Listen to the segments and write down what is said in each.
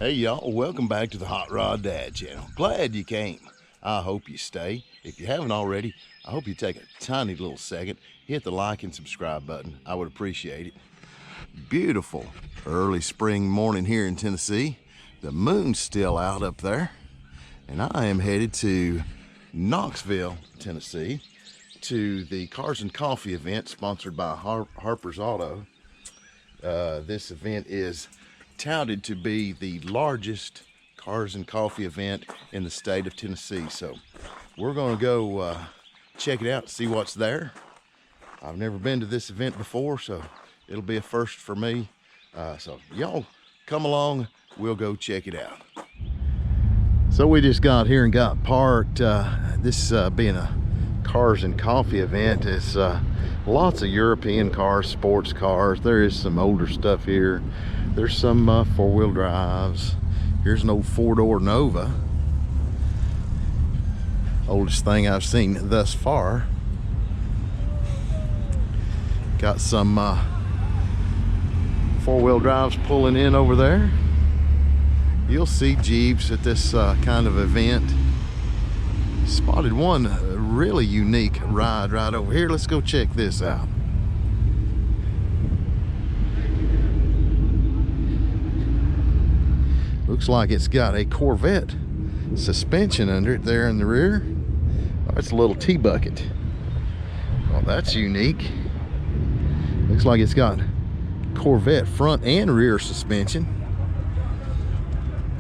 Hey y'all, welcome back to the Hot Rod Dad channel. Glad you came. I hope you stay. If you haven't already, I hope you take a tiny little second, hit the like and subscribe button. I would appreciate it. Beautiful early spring morning here in Tennessee. The moon's still out up there. And I am headed to Knoxville, Tennessee, to the Cars and Coffee event sponsored by Harper's Auto. This event is touted to be the largest cars and coffee event in the state of Tennessee. So we're gonna go check it out, see what's there. I've never been to this event before, so it'll be a first for me. So y'all come along, we'll go check it out. So we just got here and got parked. This being a cars and coffee event, is lots of European cars, sports cars. There is some older stuff here. There's some four-wheel drives. Here's an old four-door Nova. Oldest thing I've seen thus far. Got some four-wheel drives pulling in over there. You'll see Jeeps at this kind of event. Spotted one really unique ride right over here. Let's go check this out. Looks like it's got a Corvette suspension under it there in the rear. Oh, it's a little T-bucket. Well, that's unique. Looks like it's got Corvette front and rear suspension.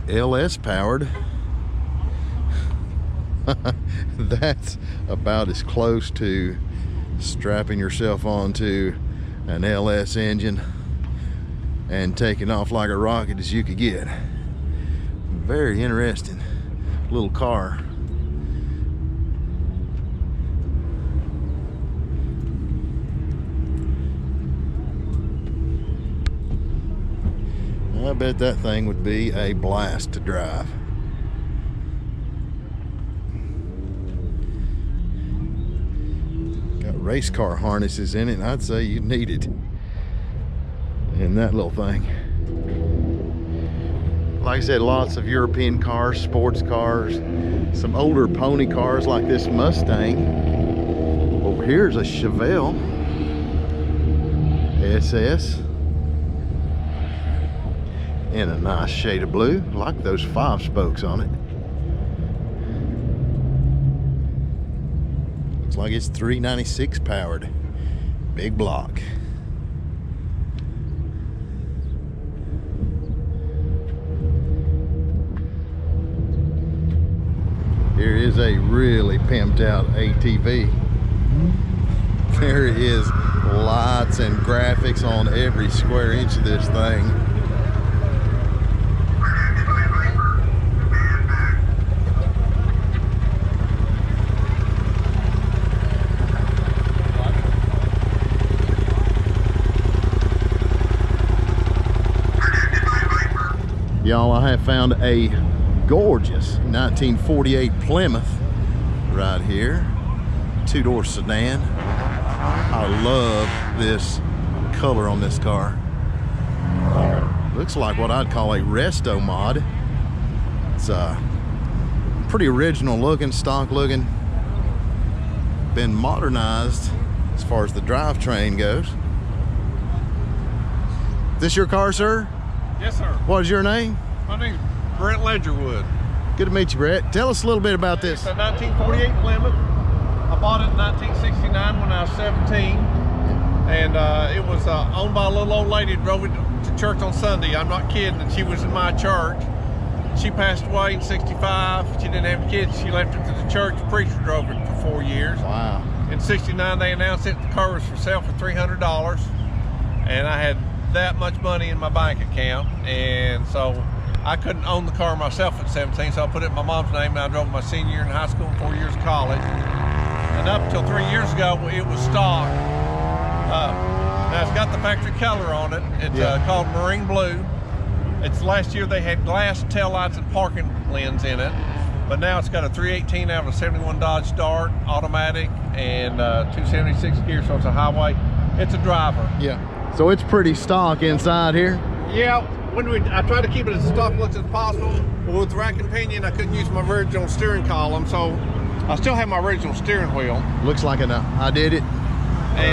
LS powered. That's about as close to strapping yourself onto an LS engine and taking off like a rocket as you could get. Very interesting little car. I bet that thing would be a blast to drive. Got race car harnesses in it, and I'd say you need it in that little thing. Like I said, lots of European cars, sports cars, some older pony cars like this Mustang. Over here is a Chevelle SS in a nice shade of blue. I like those 5 spokes on it. Looks like it's 396 powered. Big block. Here is a really pimped out ATV. There is lights and graphics on every square inch of this thing. Y'all, I have found a gorgeous 1948 Plymouth right here. 2-door sedan. I love this color on this car. Looks like what I'd call a resto mod. It's pretty original looking, stock looking. Been modernized as far as the drivetrain goes. Is this your car, sir? Yes, sir. What is your name? My name's Brett Ledgerwood. Good to meet you, Brett. Tell us a little bit about this. It's a 1948 Plymouth. I bought it in 1969 when I was 17. And it was owned by a little old lady who drove it to church on Sunday. I'm not kidding. And she was in my church. She passed away in 65. She didn't have kids. She left it to the church. The preacher drove it for 4 years. Wow. In 69, they announced it. The car was for sale for $300. And I had that much money in my bank account. And so I couldn't own the car myself at 17, so I put it in my mom's name, and I drove my senior year in high school and 4 years of college. And up until 3 years ago, it was stock. Now it's got the factory color on it. It's called Marine Blue. It's last year they had glass taillights and parking lens in it, but now it's got a 318 out of a 71 Dodge Dart, automatic, and 276 gear, so it's a highway. It's a driver. Yeah. So it's pretty stock inside here. Yeah, I tried to keep it as stock looks as possible, but with rack and pinion, I couldn't use my original steering column, so I still have my original steering wheel. Looks like I did it.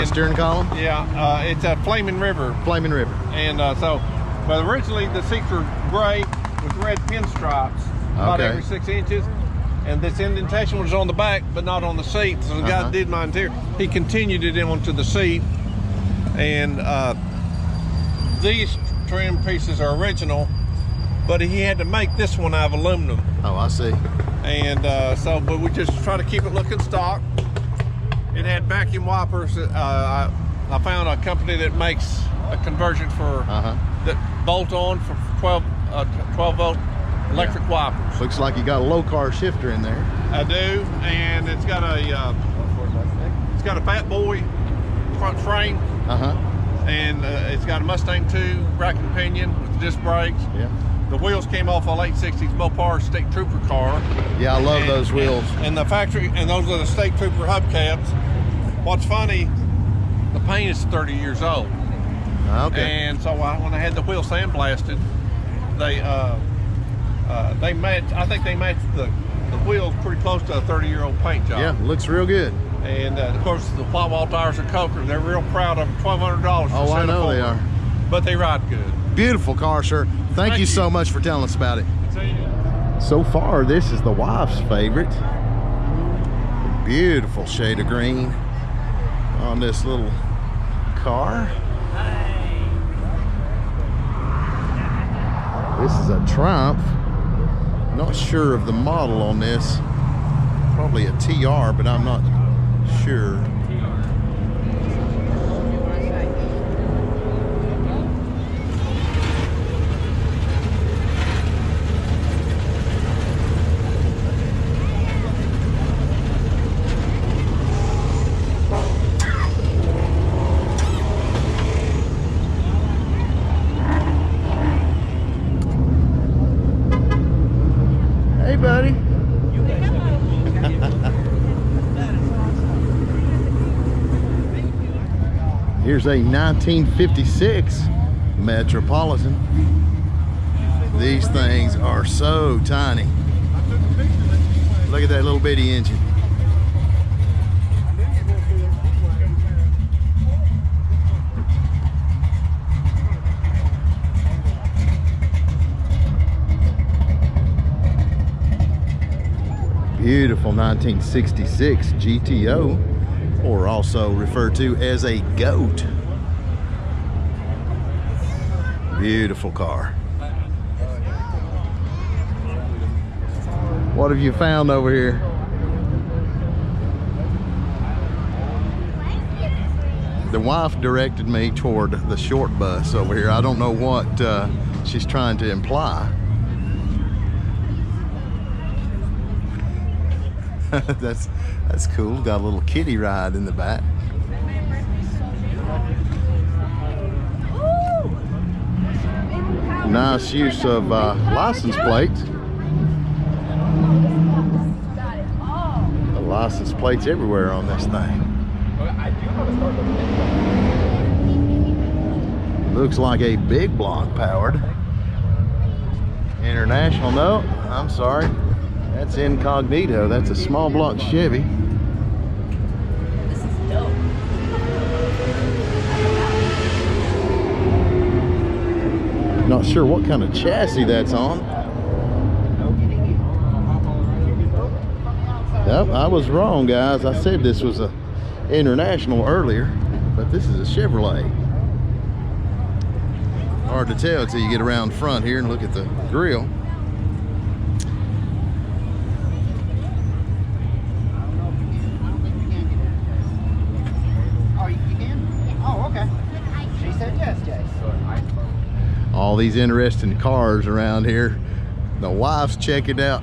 Steering column? Yeah, it's a Flaming River. Flaming River. And but originally the seats were gray with red pinstripes about every 6 inches. And this indentation was on the back, but not on the seat. So the guy that did my interior, he continued it onto the seat. And these trim pieces are original, but he had to make this one out of aluminum. Oh, I see. And but we just try to keep it looking stock. It had vacuum wipers. I found a company that makes a conversion for that bolt on for 12 volt electric wipers. Looks like you got a low car shifter in there. I do, and it's got a Fat Boy front frame. And it's got a Mustang 2 rack and pinion with disc brakes. Yeah. The wheels came off a late 60s Mopar State Trooper car. Yeah, I love those wheels. And the factory, and those are the State Trooper hubcaps. What's funny, the paint is 30 years old. Okay. And so when I had the wheel sandblasted, they matched. I think they matched the wheels pretty close to a 30-year-old paint job. Yeah, looks real good. And of course, the fly wall tires are Coker. They're real proud of them. $1,200. Oh, I know they are. But they ride good. Beautiful car, sir. Thank you so much for telling us about it. So far, this is the wife's favorite. Beautiful shade of green on this little car. This is a Triumph. Not sure of the model on this. Probably a TR, but I'm not sure. Hey, buddy. Here's a 1956 Metropolitan. These things are so tiny. Look at that little bitty engine. Beautiful 1966 GTO, or also referred to as a goat. Beautiful car. What have you found over here? The wife directed me toward the short bus over here. I don't know what she's trying to imply. That's cool. Got a little kiddie ride in the back. Nice use of license plates. The license plates everywhere on this thing. Looks like a big block powered. International, no, I'm sorry. That's incognito. That's a small block Chevy. This is dope. Not sure what kind of chassis that's on. Yep, I was wrong, guys. I said this was a International earlier, but this is a Chevrolet. Hard to tell until you get around front here and look at the grill. All these interesting cars around here. The wife's checking out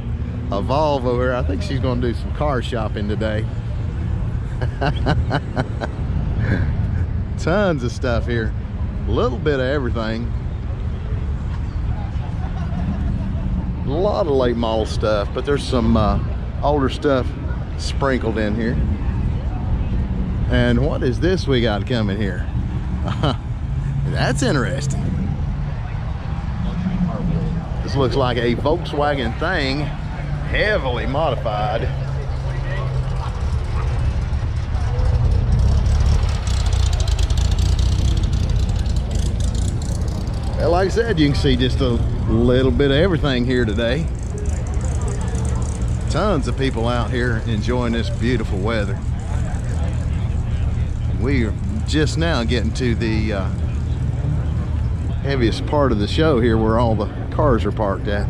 a Volvo here. I think she's going to do some car shopping today. Tons of stuff here. A little bit of everything. A lot of late model stuff, but there's some older stuff sprinkled in here. And what is this we got coming here? That's interesting. This looks like a Volkswagen thing, heavily modified. Well, like I said, you can see just a little bit of everything here today. Tons of people out here enjoying this beautiful weather. We are just now getting to the heaviest part of the show here, where all the cars are parked at.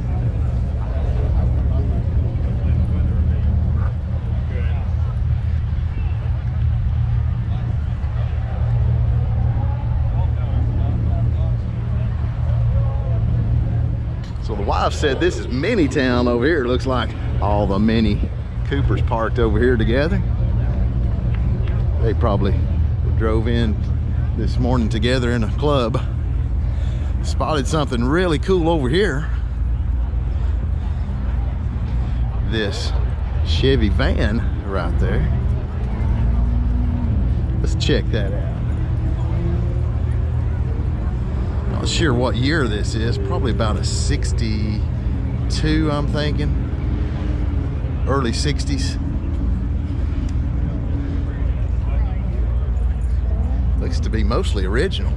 So the wife said this is mini town over here. It looks like all the mini Coopers parked over here together. They probably drove in this morning together in a club. Spotted something really cool over here. This Chevy van right there. Let's check that out. Not sure what year this is. Probably about a 62, I'm thinking. Early 60s. Looks to be mostly original.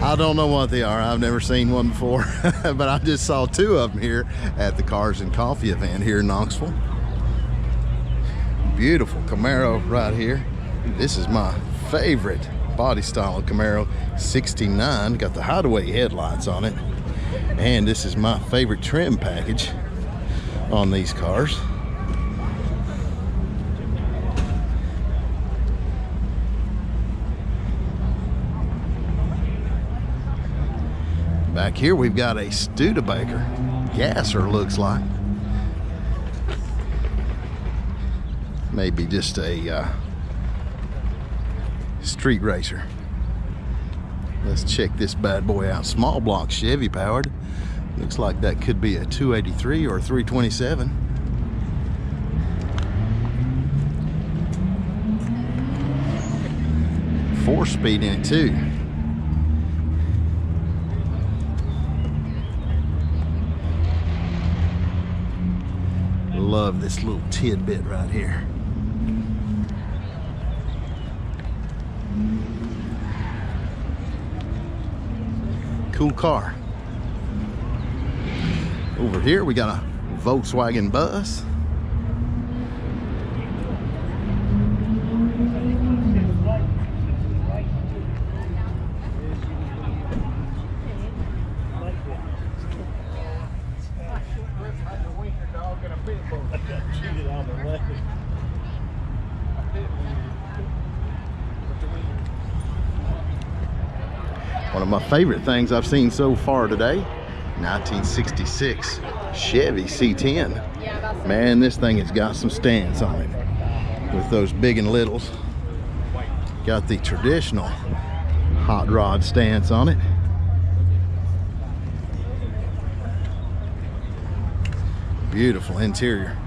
I don't know what they are. I've never seen one before, but I just saw two of them here at the Cars and Coffee event here in Knoxville. Beautiful Camaro right here. This is my favorite body style of Camaro, 69. Got the hideaway headlights on it. And this is my favorite trim package on these cars. Back here we've got a Studebaker gasser, looks like. Maybe just a street racer. Let's check this bad boy out. Small block Chevy powered. Looks like that could be a 283 or a 327. Four-speed in it too. Love this little tidbit right here. Cool car. Over here we got a Volkswagen bus. One of my favorite things I've seen so far today, 1966 Chevy C10. Man, this thing has got some stance on it with those big and littles. Got the traditional hot rod stance on it. Beautiful interior.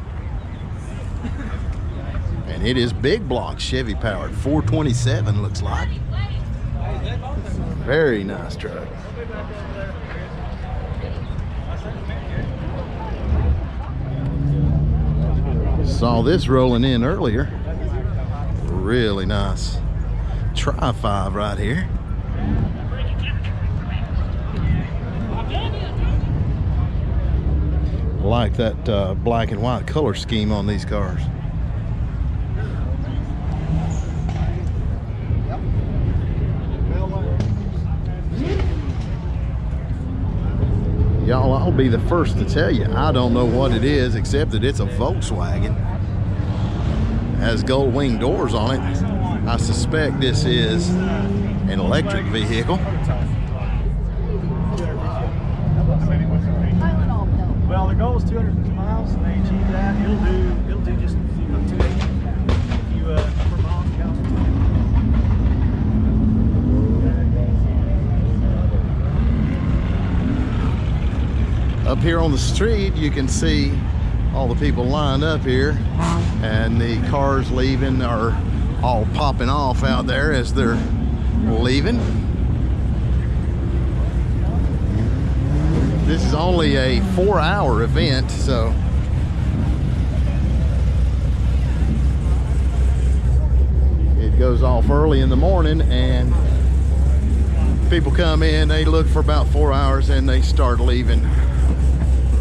And it is big block Chevy powered, 427 looks like. Very nice truck. Saw this rolling in earlier. Really nice Tri-5 right here. I like that black and white color scheme on these cars. Y'all, I'll be the first to tell you, I don't know what it is except that it's a Volkswagen. Has gold wing doors on it. I suspect this is an electric vehicle. Well, the goal is 250 miles, and they achieve that. It'll do just 280 if you per mile count. up here on the street, you can see all the people lined up here, and the cars leaving are all popping off out there as they're leaving. This is only a 4-hour event, so it goes off early in the morning, and people come in, they look for about 4 hours, and they start leaving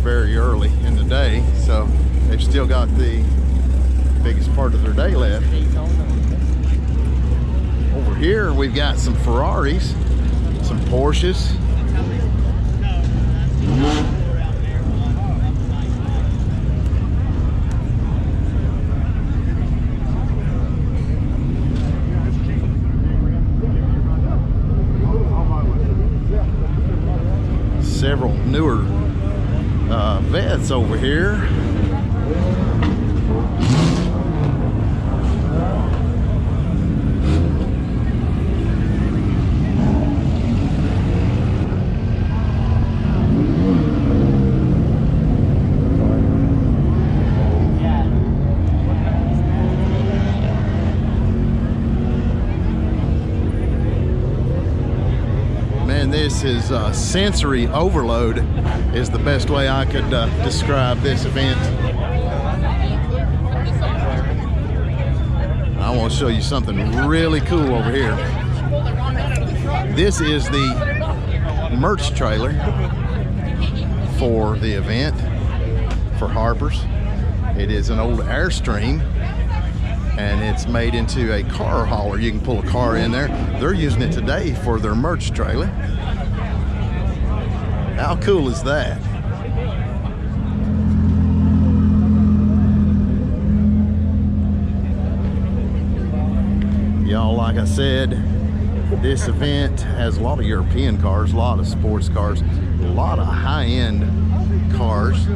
very early in the day, so they've still got the biggest part of their day left. Over here we've got some Ferraris, some Porsches, several newer vets over here. This is sensory overload is the best way I could describe this event. I want to show you something really cool over here. This is the merch trailer for the event for Harper's. It is an old Airstream, and it's made into a car hauler. You can pull a car in there. They're using it today for their merch trailer. How cool is that? Y'all, like I said, this event has a lot of European cars, a lot of sports cars, a lot of high-end cars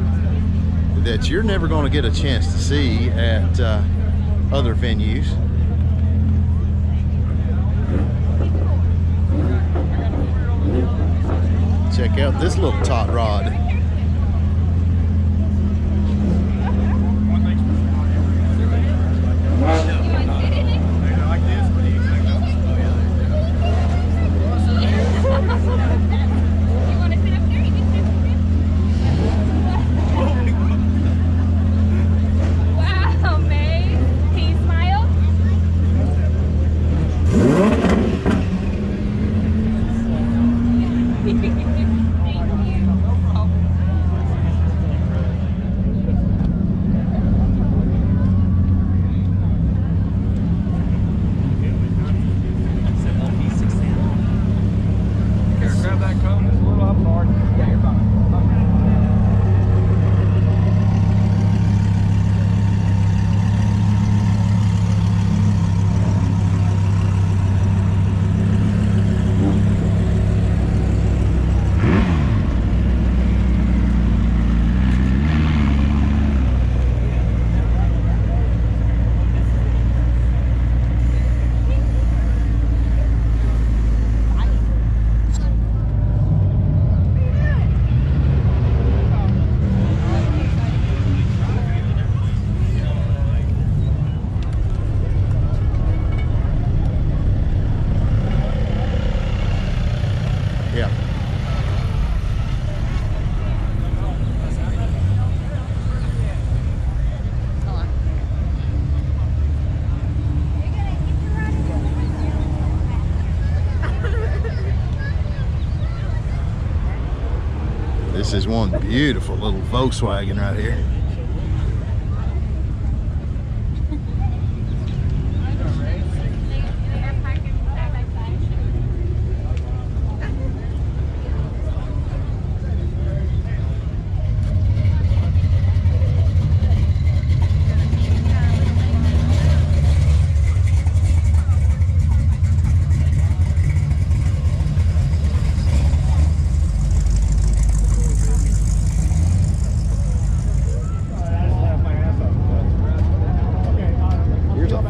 that you're never going to get a chance to see at other venues. Check out this little tot rod. Wow, May. Can you smile? This is one beautiful little Volkswagen right here.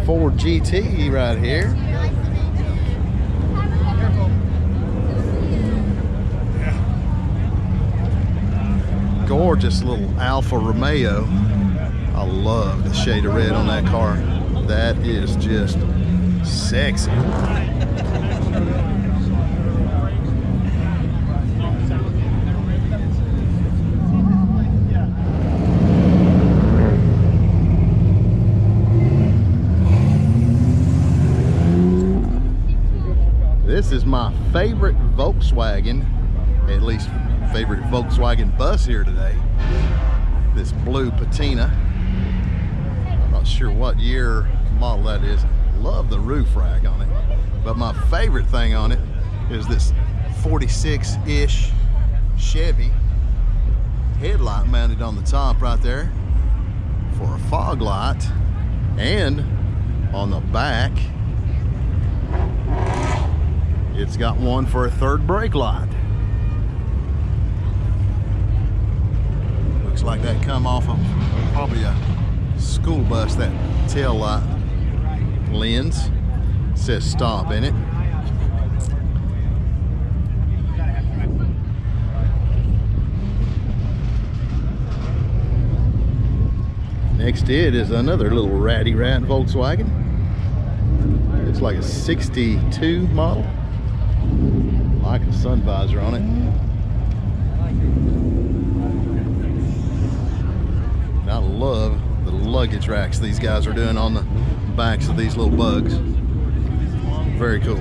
Ford GT right here. Gorgeous little Alfa Romeo. I love the shade of red on that car. That is just sexy. This is my favorite Volkswagen, at least favorite Volkswagen bus here today. This blue patina. I'm not sure what year model that is. Love the roof rack on it. But my favorite thing on it is this 46-ish Chevy headlight mounted on the top right there for a fog light. And on the back, it's got one for a third brake light. Looks like that come off of probably a school bus, that tail light lens. It says stop in it. Next to it is another little ratty rat Volkswagen. Looks like a 62 model. Like a sun visor on it. And I love the luggage racks these guys are doing on the backs of these little bugs. Very cool.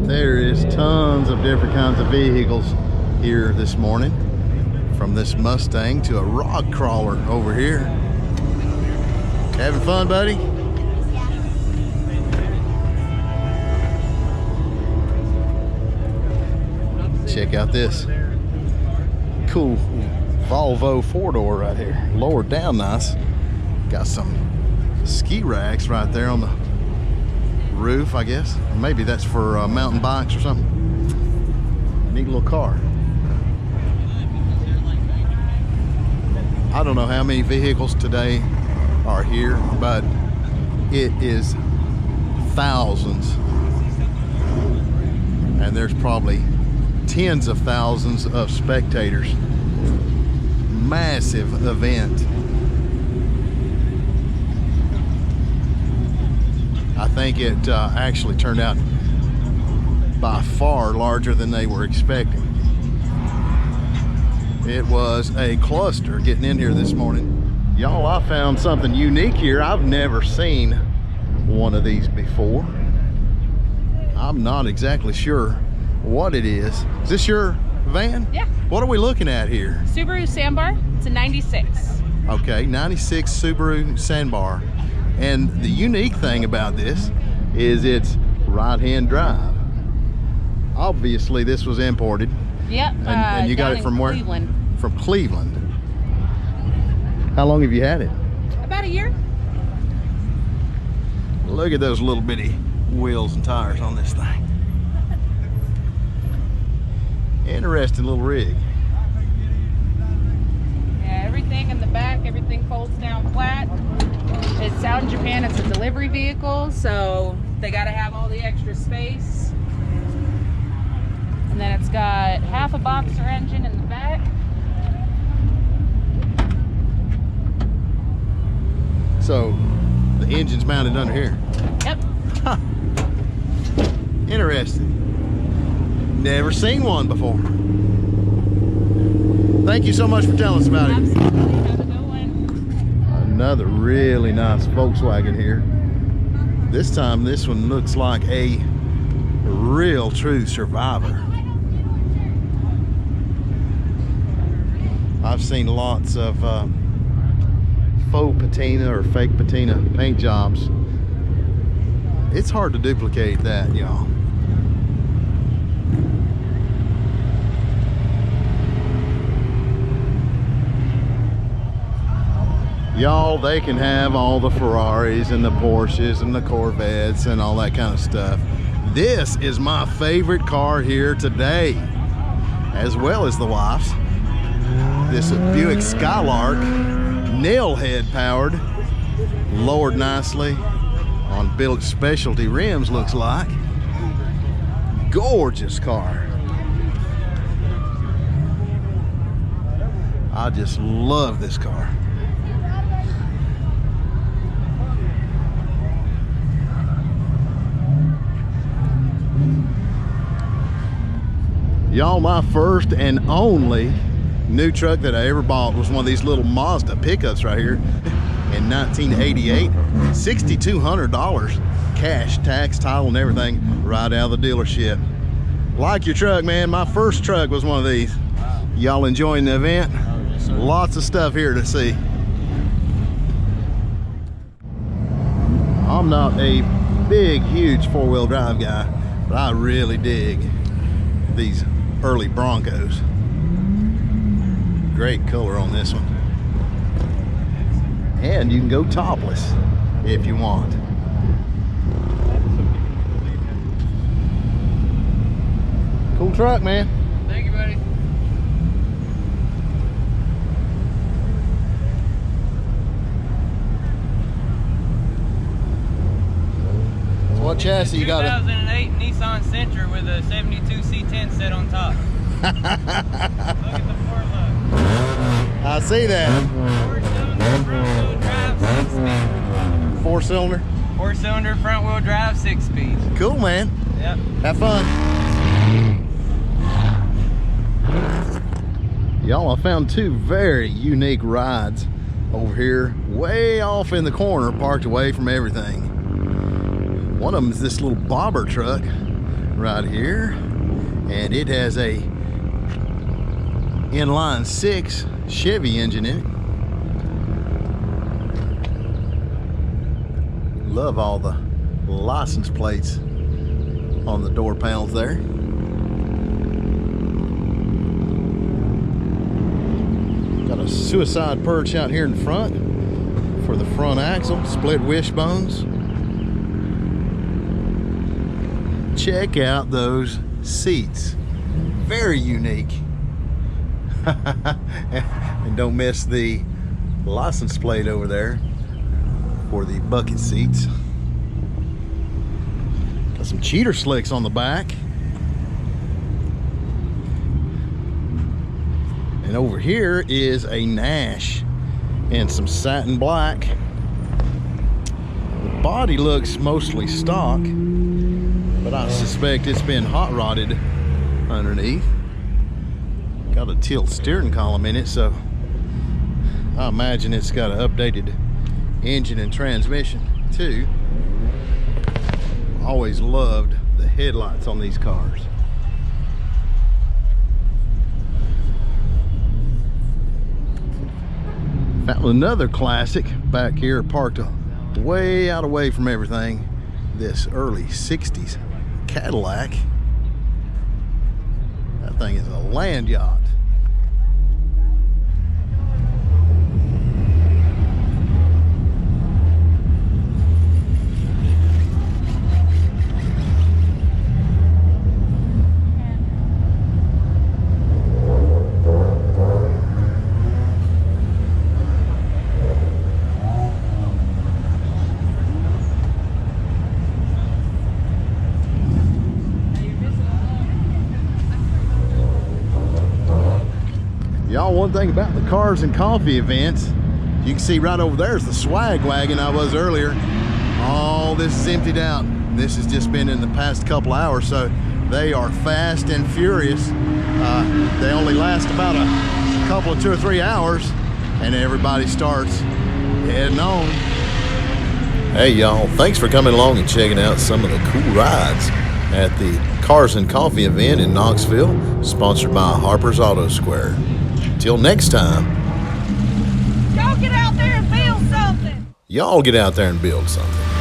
There is tons of different kinds of vehicles here this morning. From this Mustang to a rock crawler over here. Having fun, buddy? Check out this cool Volvo four-door right here. Lowered down nice. Got some ski racks right there on the roof, I guess. Or maybe that's for mountain bikes or something. Neat little car. I don't know how many vehicles today are here, but it is thousands. And there's probably tens of thousands of spectators. Massive event. I think it actually turned out by far larger than they were expecting. It was a cluster getting in here this morning. Y'all, I found something unique here. I've never seen one of these before. I'm not exactly sure what it is. Is this your van? Yeah. What are we looking at here? Subaru Sandbar. It's a 96. Okay, 96 Subaru Sandbar. And the unique thing about this is it's right-hand drive. Obviously, this was imported. Yep. And you got it from where? Cleveland. From Cleveland. How long have you had it? About a year. Look at those little bitty wheels and tires on this thing. Interesting little rig. Yeah, everything in the back, everything folds down flat. It's out in Japan, it's a delivery vehicle, so they gotta have all the extra space. And then it's got half a boxer engine in the back. So the engine's mounted under here. Yep. Huh. Interesting. Never seen one before. Thank you so much for telling us about it. Absolutely. Have a good one. Another really nice Volkswagen here. This time this one looks like a real true survivor. I've seen lots of faux patina or fake patina paint jobs. It's hard to duplicate that, y'all. Y'all, they can have all the Ferraris and the Porsches and the Corvettes and all that kind of stuff. This is my favorite car here today, as well as the wife's. This Buick Skylark, nail head powered, lowered nicely on built specialty rims, looks like. Gorgeous car. just love this car. Y'all, my first and only new truck that I ever bought was one of these little Mazda pickups right here in 1988. $6,200 cash, tax, title, and everything right out of the dealership. Like your truck, man. My first truck was one of these. Y'all enjoying the event? Lots of stuff here to see. I'm not a big, huge four-wheel drive guy, but I really dig these early Broncos. Great color on this one. And you can go topless if you want. Cool truck, man. Thank you, buddy. So what chassis you got? 2008 Nissan Sentra with a 72 C10 set on top. Look at the four look. I see that. 4-cylinder front wheel drive, 6-speed. Four-cylinder? 4-cylinder front wheel drive, 6-speed. Cool, man. Yep. Have fun. Y'all, I found two very unique rides over here, way off in the corner, parked away from everything. One of them is this little bobber truck right here, and it has a inline 6 Chevy engine in it. Love all the license plates on the door panels there. Got a suicide perch out here in front for the front axle, split wishbones. Check out those seats, very unique. And don't miss the license plate over there for the bucket seats. Got some cheater slicks on the back. And over here is a Nash in some satin black. The body looks mostly stock, but I suspect it's been hot rodded underneath. Got a tilt steering column in it, so I imagine it's got an updated engine and transmission too. Always loved the headlights on these cars. Found another classic back here, parked way out away from everything. This early 60s Cadillac. That thing is a land yacht. Y'all, one thing about the cars and coffee events, you can see right over there is the swag wagon I was earlier. All this is emptied out. This has just been in the past couple hours, so they are fast and furious. They only last about a couple of 2 or 3 hours, and everybody starts heading on. Hey y'all, thanks for coming along and checking out some of the cool rides at the Cars and Coffee event in Knoxville, sponsored by Harper's Auto Square. Till next time. Y'all get out there and build something. Y'all get out there and build something.